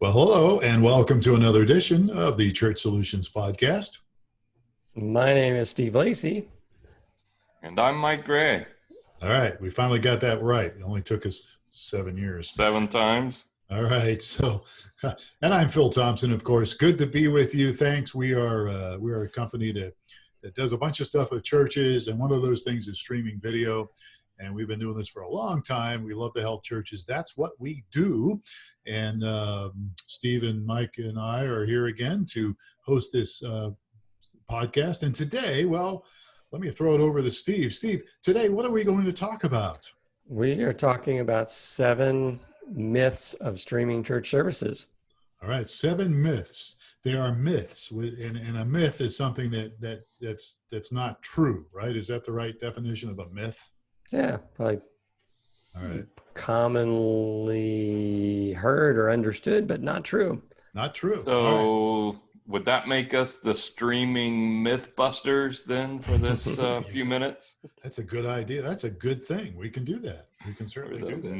Well, hello, and welcome to another edition of the Church Solutions Podcast. My name is Steve Lacy. And I'm Mike Gray. All right, we finally got that right. It only took us 7 years. 7 times. All right, so, and I'm Phil Thompson, of course. Good to be with you. Thanks. We are a company that does a bunch of stuff with churches, and one of those things is streaming video. And we've been doing this for a long time. We love to help churches. That's what we do. And Steve and Mike and I are here again to host this podcast. And today, well, let me throw it over to Steve. Steve, today, what are we going to talk about? We are talking about 7 myths of streaming church services. All right, 7 myths. They are myths, and a myth is something that's not true, right? Is that the right definition of a myth? Yeah, probably all right. Commonly heard or understood, but not true. Not true. So would that make us the streaming Mythbusters then for this few minutes? That's a good idea. That's a good thing. We can do that. We can certainly do that.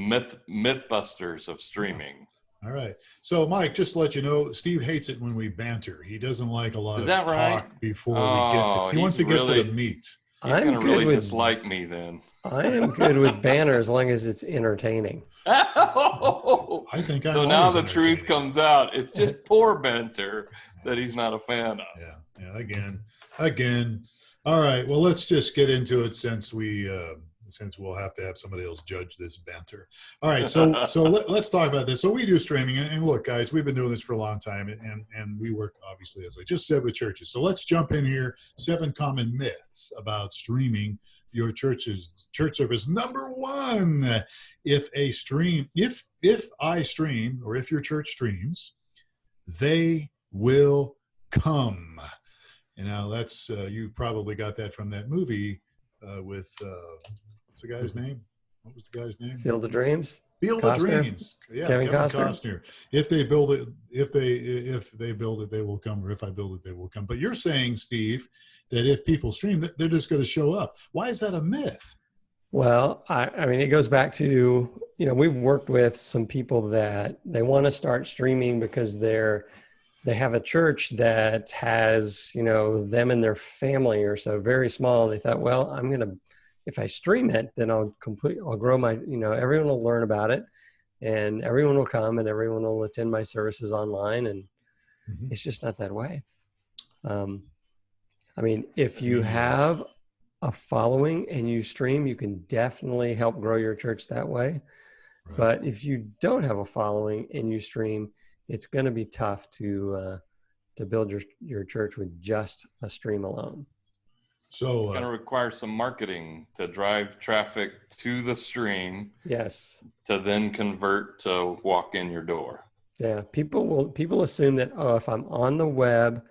Mythbusters of streaming. All right. So, Mike, just to let you know, Steve hates it when we banter. He doesn't like a lot of talk right? before we get to. He wants to get to the meat. He's going to really dislike me then. I am good with banter as long as it's entertaining. I think I'm so now the truth comes out. It's just poor banter that he's not a fan of. Yeah. Again. All right. Well, let's just get into it since we'll have to have somebody else judge this banter. All right. So let's talk about this. So we do streaming, and look, guys, we've been doing this for a long time, and we work, obviously, as I just said, with churches. So let's jump in here. 7 common myths about streaming your church service. Number 1, if I stream, or if your church streams, they will come. And now that's you probably got that from that movie with what's the guy's name? What was the guy's name? Field of Dreams. Field of Dreams. Yeah, Kevin Costner. If they build it, if they build it, they will come. Or if I build it, they will come. But you're saying, Steve, that if people stream, they're just going to show up. Why is that a myth? Well, I mean, it goes back to, we've worked with some people that they want to start streaming because they have a church that has, them and their family or so very small. They thought, well, if I stream it, then I'll grow my, everyone will learn about it and everyone will come and everyone will attend my services online. And it's just not that way. I mean, if you have a following and you stream, you can definitely help grow your church that way. Right. But if you don't have a following and you stream, it's going to be tough to build your church with just a stream alone. So it's going to require some marketing to drive traffic to the stream. Yes. To then convert to walk in your door. Yeah. People assume that, if I'm on the web,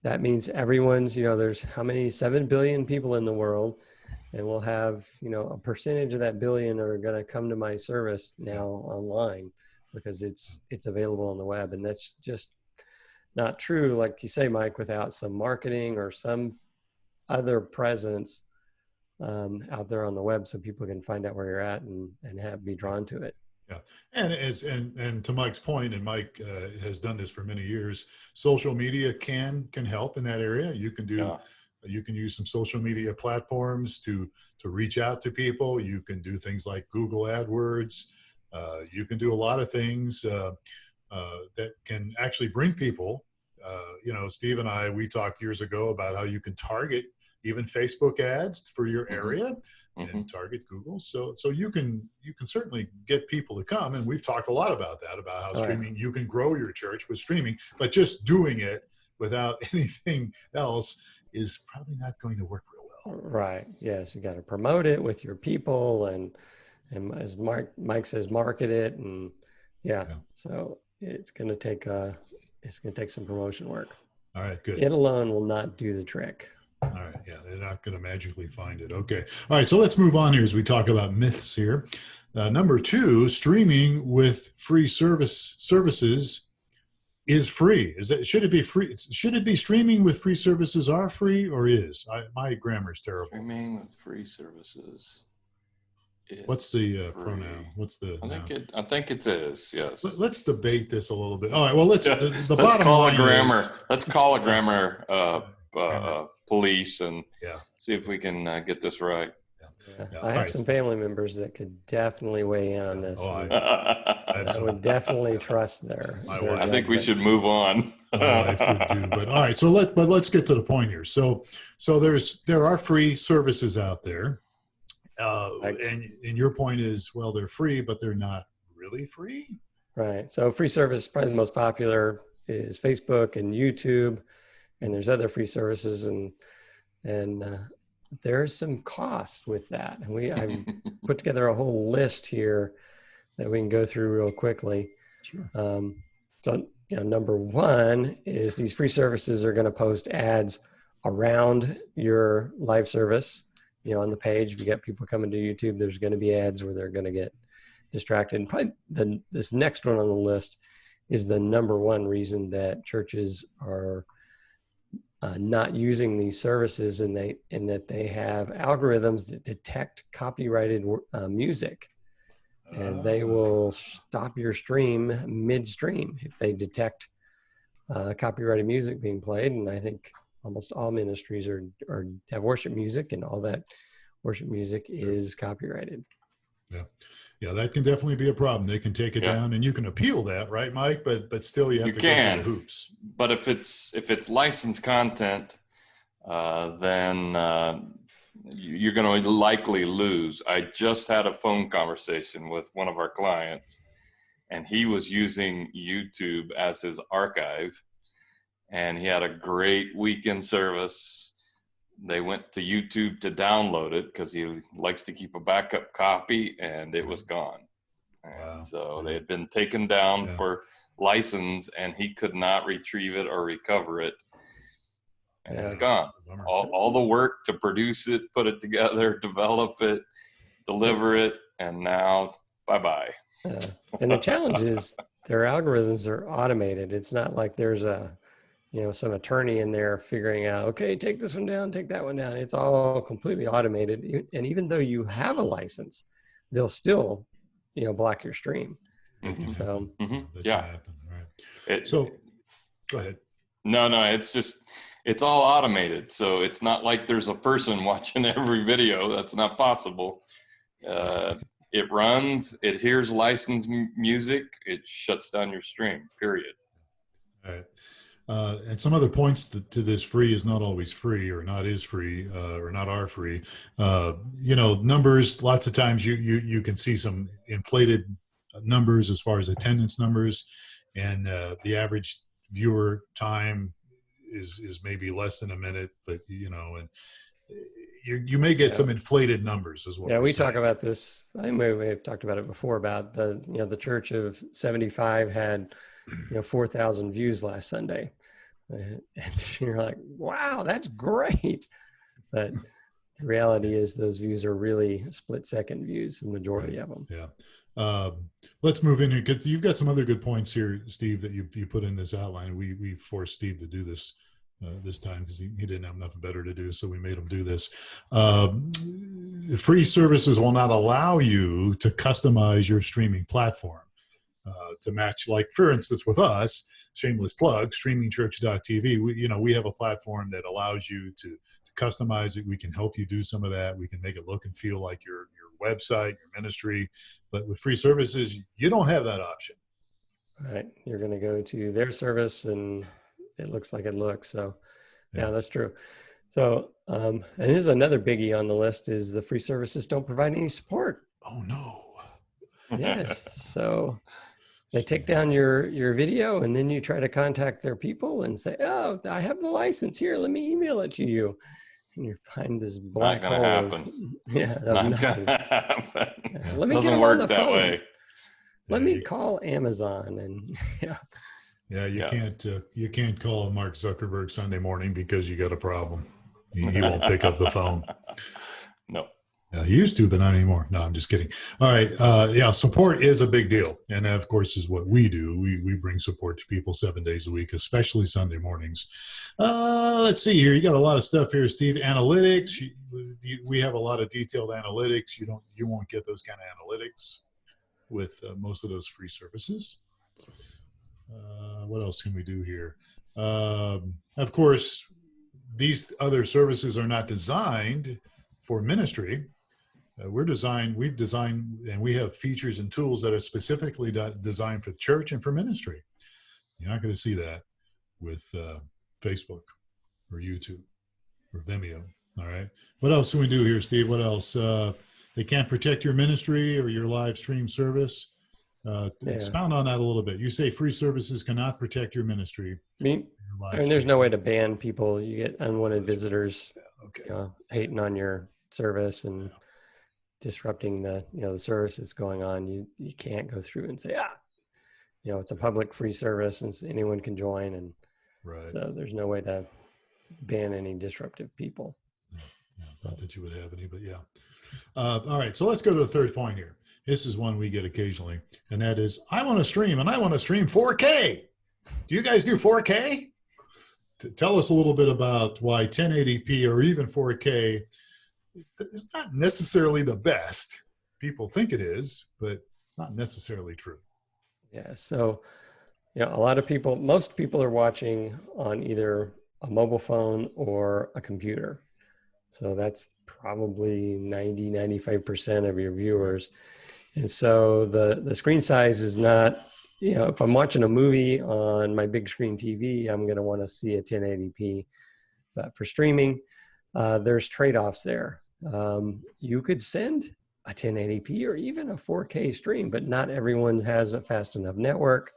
that means everyone's, there's how many, 7 billion people in the world, and we'll have, a percentage of that billion are going to come to my service now online because it's available on the web. And that's just not true. Like you say, Mike, without some marketing or some other presence out there on the web so people can find out where you're at and be drawn to it. Yeah. And to Mike's point, and Mike has done this for many years, social media can help in that area. You can you can use some social media platforms to reach out to people. You can do things like Google AdWords. You can do a lot of things that can actually bring people. Steve and I, we talked years ago about how you can target even Facebook ads for your area and target Google. So you can certainly get people to come. And we've talked a lot about that, about how streaming, you can grow your church with streaming, but just doing it without anything else is probably not going to work real well. Right. Yes. You got to promote it with your people and as Mike says, market it. And so it's going to take some promotion work. All right, good. It alone will not do the trick. All right, yeah, they're not going to magically find it. Okay. All right, so let's move on here as we talk about myths here. Number 2, streaming with free services is free. Should it be free? Should it be streaming with free services are free or is? My grammar is terrible. Streaming with free services. What's the pronoun? What's the noun? I think it is. Yes. Let's debate this a little bit. All right. Well, let's. The Let's bottom call line a grammar. is, Let's call a grammar police and see if we can get this right. I have some family members that could definitely weigh in on this. I would definitely trust their I think we should move on. My wife would do, but all right. So let's get to the point here. So there are free services out there, and your point is, well, they're free, but they're not really free. Right. So free service, probably the most popular is Facebook and YouTube, and there's other free services, and there's some cost with that. And I put together a whole list here that we can go through real quickly. Sure. So number one is these free services are going to post ads around your live service. On the page, if you get people coming to YouTube, there's going to be ads where they're going to get distracted. And probably this next one on the list is the number one reason that churches are not using these services, and that they have algorithms that detect copyrighted music, and they will stop your stream midstream if they detect copyrighted music being played. And I think almost all ministries have worship music, and all that worship music is copyrighted. Yeah, that can definitely be a problem. They can take it down, and you can appeal that, right, Mike? But still, you have to go through the hoops. But if it's licensed content, then you're going to likely lose. I just had a phone conversation with one of our clients, and he was using YouTube as his archive, and he had a great weekend service. They went to YouTube to download it because he likes to keep a backup copy, and it was gone. And so they had been taken down for license, and he could not retrieve it or recover it. And it's gone. All the work to produce it, put it together, develop it, deliver it, and now bye-bye. And the challenge is their algorithms are automated. It's not like there's some attorney in there figuring out, okay, take this one down, take that one down. It's all completely automated. And even though you have a license, they'll still, block your stream. Mm-hmm. So, that can happen, right? So go ahead. No, it's all automated. So it's not like there's a person watching every video. That's not possible. It runs, it hears licensed music, it shuts down your stream, period. All right. And some other points to this: free is not always free, or not is free, or not are free. Numbers, lots of times you can see some inflated numbers as far as attendance numbers, and the average viewer time is maybe less than a minute, but and you may get some inflated numbers as well. Yeah, we talk about this. I think we've talked about it before about the Church of 75 had 4,000 views last Sunday. And you're like, wow, that's great. But the reality is those views are really split-second views, the majority of them. Yeah. Let's move in here, because you've got some other good points here, Steve, that you put in this outline. We forced Steve to do this this time because he didn't have nothing better to do, so we made him do this. Free services will not allow you to customize your streaming platform to match, like, for instance, with us, shameless plug, streamingchurch.tv. We have a platform that allows you to customize it. We can help you do some of that. We can make it look and feel like your website, your ministry. But with free services, you don't have that option. Right. You're going to go to their service and it looks like it looks. So yeah, that's true. So, and this is another biggie on the list, is the free services don't provide any support. Oh no. Yes. So they take down your video, and then you try to contact their people and say, oh, I have the license here, let me email it to you. And you find this black hole. Not gonna happen. Let me Doesn't get them work on the that phone. way. Let me call Amazon and you can't call Mark Zuckerberg Sunday morning because you got a problem. He won't pick up the phone. No. He used to, but not anymore. No, I'm just kidding. All right. Yeah, support is a big deal. And that, of course, is what we do. We bring support to people 7 days a week, especially Sunday mornings. Let's see here. You got a lot of stuff here, Steve. Analytics. We have a lot of detailed analytics. You won't get those kind of analytics with most of those free services. What else can we do here? Of course, these other services are not designed for ministry. We've designed, and we have features and tools that are specifically designed for the church and for ministry. You're not going to see that with Facebook or YouTube or Vimeo. All right. What else can we do here, Steve? What else? They can't protect your ministry or your live stream service. Expound on that a little bit. You say free services cannot protect your ministry. I mean, there's no way to ban people. You get unwanted visitors, hating on your service and disrupting the service that's going on. You can't go through and say, it's a public free service and anyone can join. And so there's no way to ban any disruptive people. Not that you would have any, but yeah. All right. So let's go to the third point here. This is one we get occasionally, and that is, I want to stream, and I want to stream 4K. Do you guys do 4K? Tell us a little bit about why 1080p or even 4K is not necessarily the best. People think it is, but it's not necessarily true. Yeah, so most people are watching on either a mobile phone or a computer. So that's probably 95% of your viewers. And so the screen size is not, if I'm watching a movie on my big screen TV, I'm going to want to see a 1080p. But for streaming, there's trade-offs there. You could send a 1080p or even a 4K stream, but not everyone has a fast enough network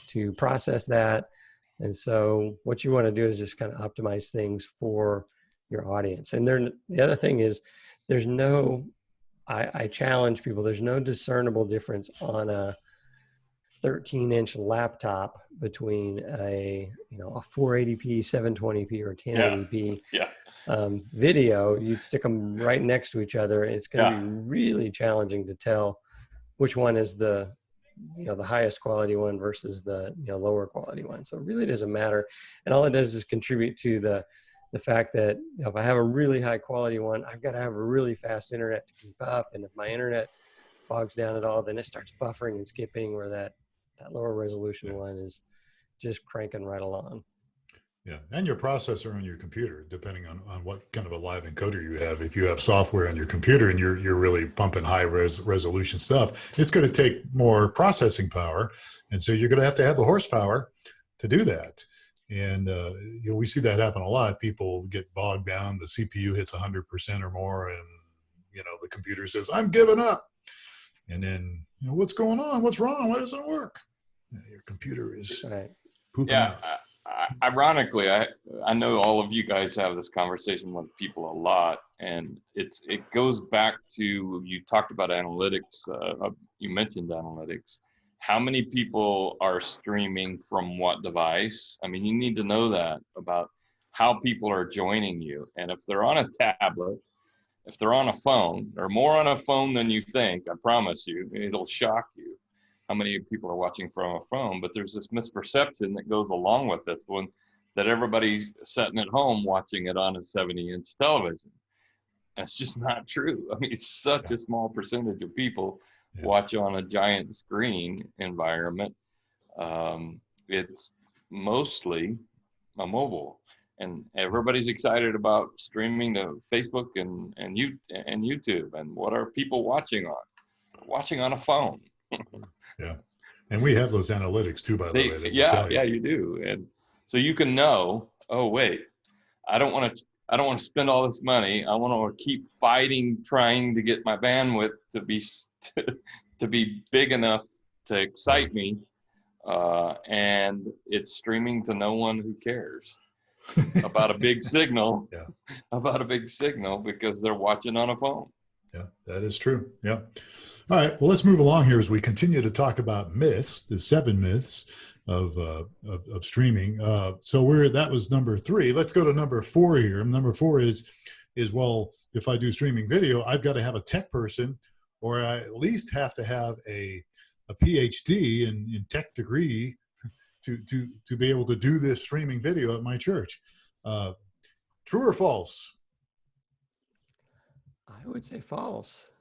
to process that. And so what you want to do is just kind of optimize things for your audience. And the other thing is I challenge people, there's no discernible difference on a 13-inch laptop between a 480p, 720p, or 1080p video. You'd stick them right next to each other, and it's going to be really challenging to tell which one is the highest quality one versus the lower quality one. So it really doesn't matter, and all it does is contribute to the fact that if I have a really high quality one, I've got to have a really fast internet to keep up. And if my internet bogs down at all, then it starts buffering and skipping, where that lower resolution one is just cranking right along. Yeah, and your processor on your computer, depending on what kind of a live encoder you have. If you have software on your computer and you're really pumping high resolution stuff, it's going to take more processing power. And so you're going to have the horsepower to do that. And we see that happen a lot. People get bogged down. The CPU hits 100% or more, and the computer says, "I'm giving up." And then, what's going on? What's wrong? Why doesn't it work? Your computer is pooping out. Ironically, I know all of you guys have this conversation with people a lot, and it goes back to, you talked about analytics. You mentioned analytics. How many people are streaming from what device? I mean, you need to know that about how people are joining you. And if they're on a tablet, if they're on a phone, they're more on a phone than you think, I promise you. It'll shock you how many people are watching from a phone. But there's this misperception that goes along with this one, that everybody's sitting at home watching it on a 70-inch television. That's just not true. I mean, it's such a small percentage of people watch on a giant screen environment. It's mostly a mobile, and everybody's excited about streaming to Facebook and YouTube. And what are people watching on? Watching on a phone. Yeah, and we have those analytics too, by the way. Yeah, you do. And so you can know, oh wait, I don't want to spend all this money. I want to keep fighting, trying to get my bandwidth to be big enough to excite me, and it's streaming to no one who cares about a big signal. About a big signal, because they're watching on a phone. Yeah, that is true. Yeah. All right. Well, let's move along here as we continue to talk about myths, the 7 myths of streaming. So that was number 3. Let's go to number 4 here. Number 4 is is, well, if I do streaming video, I've got to have a tech person, or I at least have to have a PhD in tech degree to be able to do this streaming video at my church. True or false? I would say false.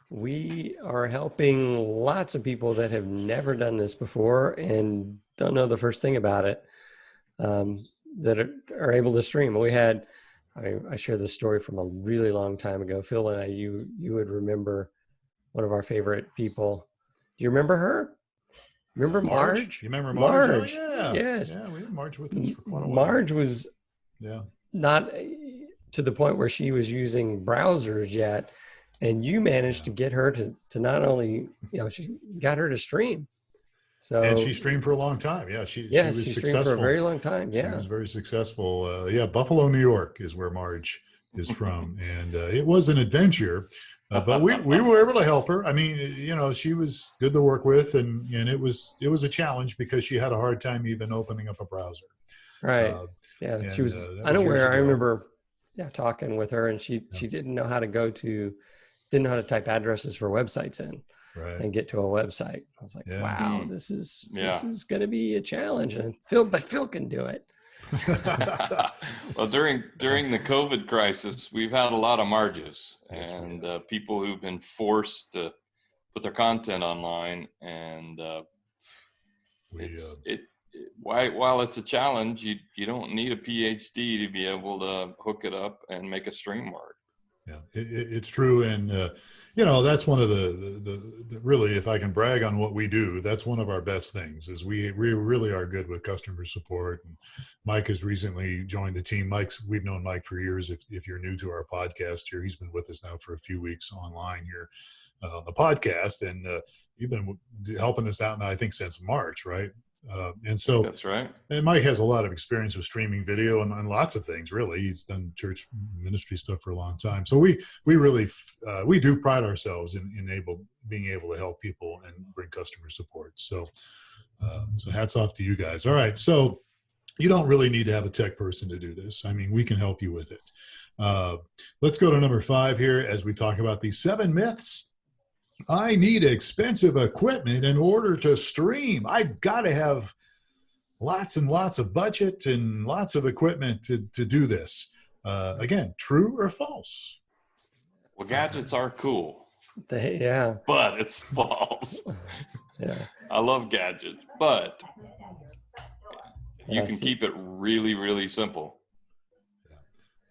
We are helping lots of people that have never done this before and don't know the first thing about it, that are able to stream. I shared this story from a really long time ago. Phil and you would remember one of our favorite people. Do you remember her? Remember Marge? You remember Marge? Marge. Oh, yeah. Yes. Yeah, we had Marge with us for quite a while. Marge was not to the point where she was using browsers yet. And you managed to get her to not only, she got her to stream. So, and she streamed for a long time. Yeah, she was successful. Streamed for a very long time. Yeah, she was very successful. Buffalo, New York is where Marge is from, and it was an adventure. But we were able to help her. I mean, she was good to work with, and it was a challenge because she had a hard time even opening up a browser. Right. She was unaware. I remember, talking with her, and she didn't know how to type addresses for websites in. Right. And get to a website. I was like, wow, this is going to be a challenge. And Phil can do it. Well, during the COVID crisis, we've had a lot of Marges and people who've been forced to put their content online. And while it's a challenge, you don't need a PhD to be able to hook it up and make a stream work. Yeah, it's true. And, that's one of the really, if I can brag on what we do, that's one of our best things is we really are good with customer support. And Mike has recently joined the team. We've known Mike for years. If you're new to our podcast here, he's been with us now for a few weeks online here on the podcast. And you've been helping us out now, I think, since March, right? And so that's right. And Mike has a lot of experience with streaming video and lots of things, really. He's done church ministry stuff for a long time. So we really, we do pride ourselves in being able to help people and bring customer support. So hats off to you guys. All right. So you don't really need to have a tech person to do this. I mean, we can help you with it. Let's go to number 5 here as we talk about these 7 myths. I need expensive equipment in order to stream. I've got to have lots and lots of budget and lots of equipment to do this. Again, true or false? Well, gadgets are cool. But it's false. I love gadgets, but you can keep it really, really simple.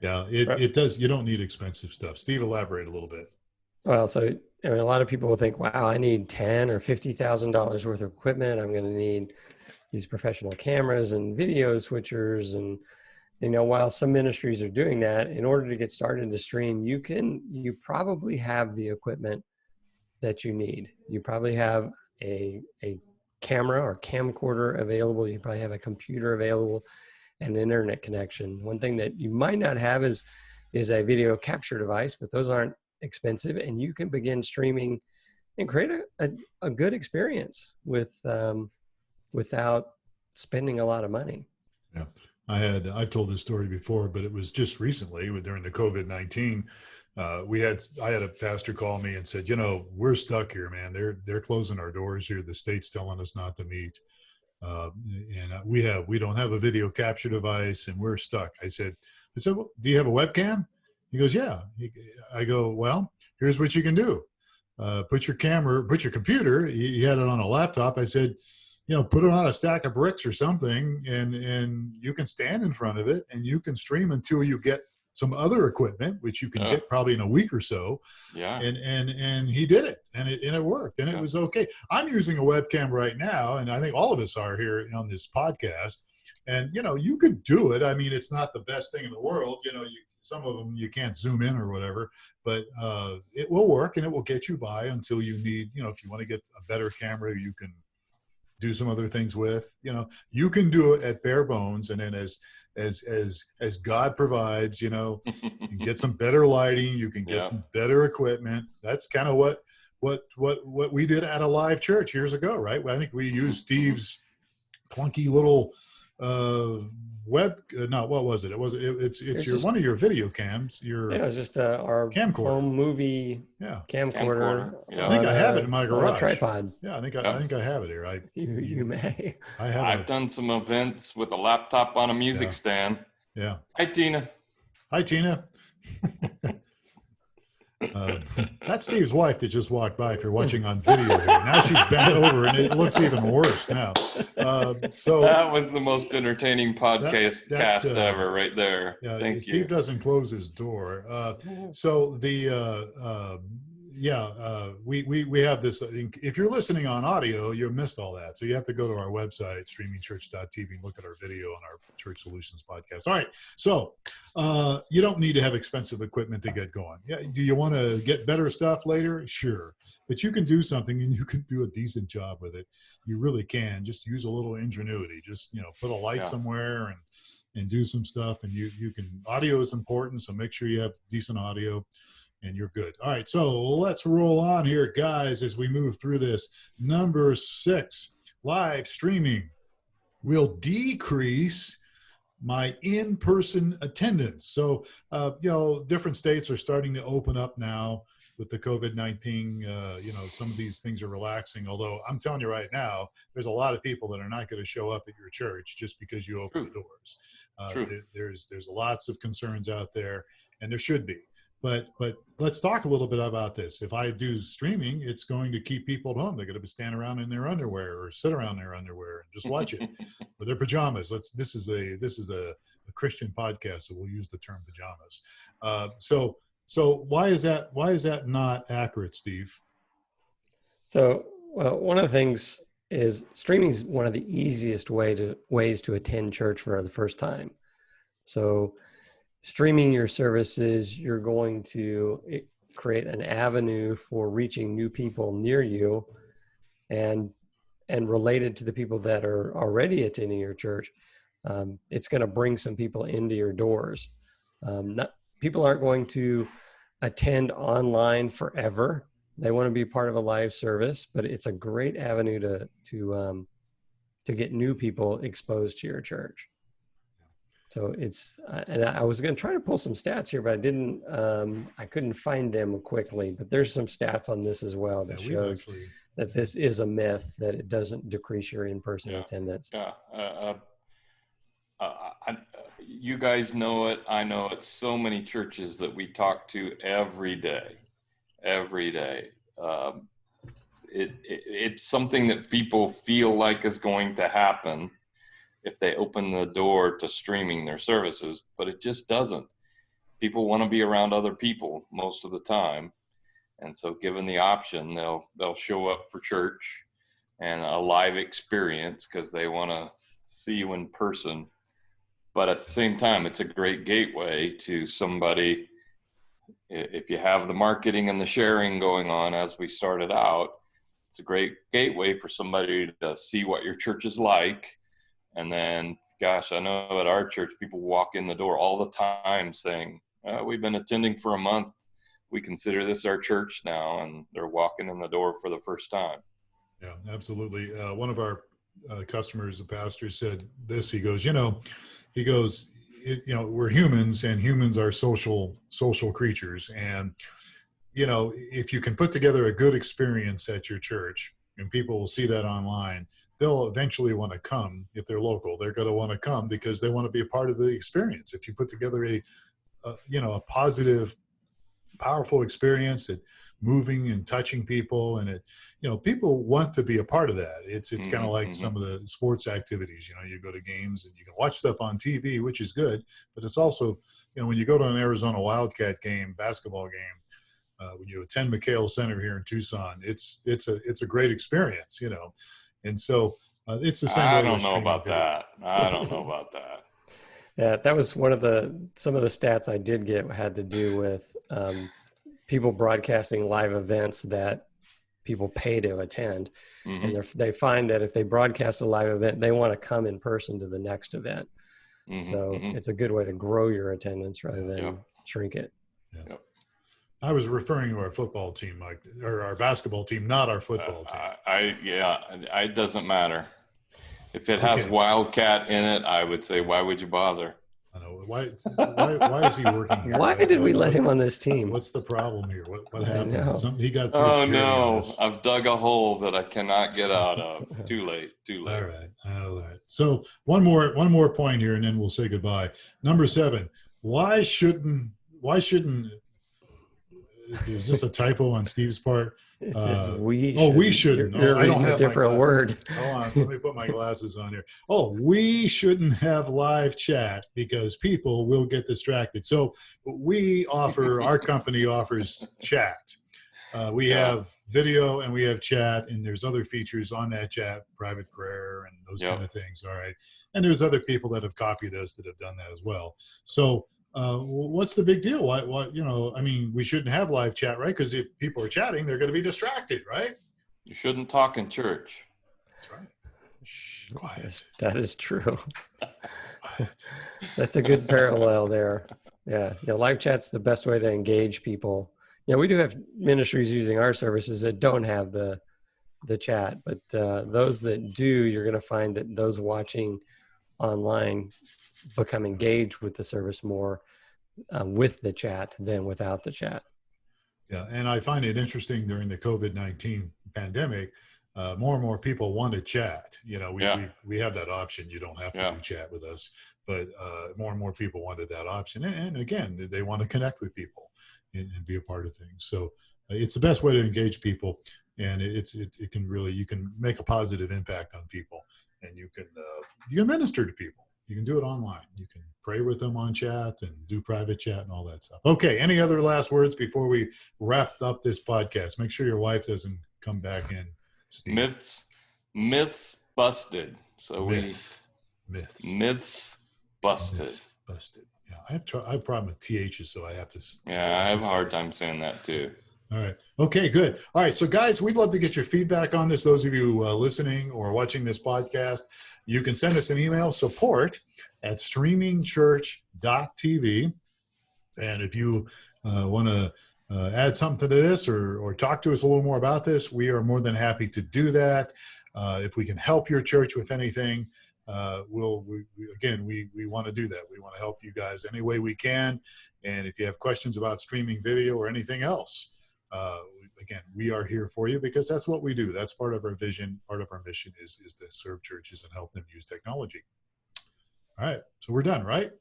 Yeah, it does. You don't need expensive stuff. Steve, elaborate a little bit. Well, so a lot of people will think, wow, I need $10,000 or $50,000 worth of equipment. I'm going to need these professional cameras and video switchers. And, while some ministries are doing that, in order to get started to stream, you probably have the equipment that you need. You probably have a camera or camcorder available. You probably have a computer available and an internet connection. One thing that you might not have is a video capture device, but those aren't expensive, and you can begin streaming and create a good experience without spending a lot of money. Yeah, I've told this story before, but it was just recently during the COVID-19. I had a pastor call me and said, we're stuck here, man. They're closing our doors here. The state's telling us not to meet, and we don't have a video capture device, and we're stuck. I said, well, do you have a webcam? He goes, yeah. I go, well, here's what you can do. Put your computer, he had it on a laptop. I said, put it on a stack of bricks or something, and you can stand in front of it and you can stream until you get some other equipment, which you can get probably in a week or so. Yeah. And he did it, and it worked, and it was okay. I'm using a webcam right now, and I think all of us are here on this podcast. And, you could do it. I mean, it's not the best thing in the world. Some of them you can't zoom in or whatever, but it will work, and it will get you by until you need, if you want to get a better camera, you can do some other things with, you can do it at bare bones. And then as God provides, you can get some better lighting, you can get some better equipment. That's kind of what we did at a live church years ago, right? I think we used Steve's clunky little what was it? It's It's your just, one of your video cams, your it's just our camcorder. home movie Yeah. camcorder. Yeah. I think I have it in my on a garage. tripod. Yeah, I think I have it here. You may. I have I've done some events with a laptop on a music stand. Yeah. Hi, Tina. Hi, Tina. That's Steve's wife that just walked by. If you're watching on video here, now she's bent over and it looks even worse now. So that was the most entertaining podcast cast ever, right there. Yeah, Thank Steve you. doesn't close his door. So we have this. If you're listening on audio, you missed all that. So you have to go to our website, streamingchurch.tv, and look at our video on our Church Solutions podcast. All right. So you don't need to have expensive equipment to get going. Yeah. Do you want to get better stuff later? Sure. But you can do something and you can do a decent job with it. You really can. Just use a little ingenuity. Just, put a light somewhere and do some stuff. And you can, audio is important. So make sure you have decent audio. And you're good. All right, so let's roll on here, guys, as we move through this. Number 6, live streaming will decrease my in-person attendance. So, different states are starting to open up now with the COVID-19. Some of these things are relaxing, although I'm telling you right now, there's a lot of people that are not going to show up at your church just because you open the doors. There's lots of concerns out there, and there should be. But let's talk a little bit about this. If I do streaming, it's going to keep people at home. They're going to be standing around in their underwear or sit around in their underwear and just watch it or their pajamas. This is a Christian podcast, so we'll use the term pajamas. So why is that not accurate, Steve? So one of the things is streaming is one of the easiest ways to attend church for the first time. So streaming your services, you're going to create an avenue for reaching new people near you and related to the people that are already attending your church. It's going to bring some people into your doors. People aren't going to attend online forever. They want to be part of a live service, but it's a great avenue to get new people exposed to your church. So it's, and I was going to try to pull some stats here, but I couldn't find them quickly, but there's some stats on this as well that shows that this is a myth, that it doesn't decrease your in-person attendance. Yeah. You guys know it. I know it. So many churches that we talk to every day. It's something that people feel like is going to happen if they open the door to streaming their services, but it just doesn't. People want to be around other people most of the time. And so given the option, they'll show up for church and a live experience because they want to see you in person. But at the same time, it's a great gateway to somebody. If you have the marketing and the sharing going on as we started out, it's a great gateway for somebody to see what your church is like. And then, gosh, I know at our church, people walk in the door all the time saying, we've been attending for a month. We consider this our church now. And they're walking in the door for the first time. Yeah, absolutely. One of our customers, a pastor, said this. He goes, we're humans and humans are social creatures. And, if you can put together a good experience at your church and people will see that online, they'll eventually want to come. If they're local, they're going to want to come because they want to be a part of the experience. If you put together a positive, powerful experience that moving and touching people, and people want to be a part of that. It's kind of like some of the sports activities. You go to games and you can watch stuff on TV, which is good, but it's also, when you go to an Arizona Wildcat game, basketball game, when you attend McHale Center here in Tucson, it's a great experience, And so it's the same. I don't know about that. Yeah, that was some of the stats I did get had to do with people broadcasting live events that people pay to attend. Mm-hmm. And they find that if they broadcast a live event, they want to come in person to the next event. Mm-hmm. So it's a good way to grow your attendance rather than shrink it. Yeah. Yep. I was referring to our football team, Mike, or our basketball team, not our football team. It doesn't matter. If it has Wildcat in it, I would say, why would you bother? I know. Why is he working here? Why did we let him on this team? What's the problem here? What happened? He got through oh security no! I've dug a hole that I cannot get out of. Too late. All right. So one more point here, and then we'll say goodbye. Number 7. Why shouldn't? Is this a typo on Steve's part? It says we. We shouldn't. You're I don't reading have a different word. Hold on, let me put my glasses on here. We shouldn't have live chat because people will get distracted. So our company offers chat. We have video and we have chat, and there's other features on that chat, private prayer and those kind of things. All right. And there's other people that have copied us that have done that as well. So what's the big deal? Why, we shouldn't have live chat, right? Because if people are chatting, they're going to be distracted, right? You shouldn't talk in church. That's right. Shh, quiet. That is true. That's a good parallel there. Yeah. Live chat's the best way to engage people. We do have ministries using our services that don't have the chat, but those that do, you're going to find that those watching online become engaged with the service more with the chat than without the chat. Yeah, and I find it interesting during the COVID-19 pandemic, more and more people want to chat. We have that option. You don't have to do chat with us, but more and more people wanted that option. And again, they want to connect with people and be a part of things. So it's the best way to engage people, and it can really, you can make a positive impact on people, and you can minister to people. You can do it online. You can pray with them on chat and do private chat and all that stuff. Okay. Any other last words before we wrap up this podcast? Make sure your wife doesn't come back in, Steve. Myths busted. So myths busted. Busted. Yeah. I have a problem with THs, so I have to. Yeah, I have a hard time saying that too. All right. Okay, good. All right. So guys, we'd love to get your feedback on this. Those of you listening or watching this podcast, you can send us an email, support@streamingchurch.tv. And if you want to add something to this or talk to us a little more about this, we are more than happy to do that. If we can help your church with anything, we want to do that. We want to help you guys any way we can. And if you have questions about streaming video or anything else, again, we are here for you because that's what we do. That's part of our vision. Part of our mission is to serve churches and help them use technology. All right. So we're done, right?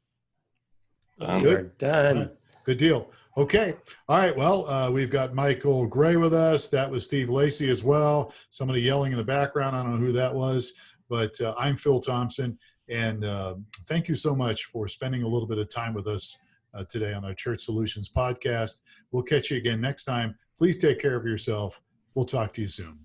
Good. We're done. Right. Good deal. Okay. All right. Well, we've got Michael Gray with us. That was Steve Lacy as well. Somebody yelling in the background. I don't know who that was, but I'm Phil Thompson. And thank you so much for spending a little bit of time with us today on our Church Solutions podcast. We'll catch you again next time. Please take care of yourself. We'll talk to you soon.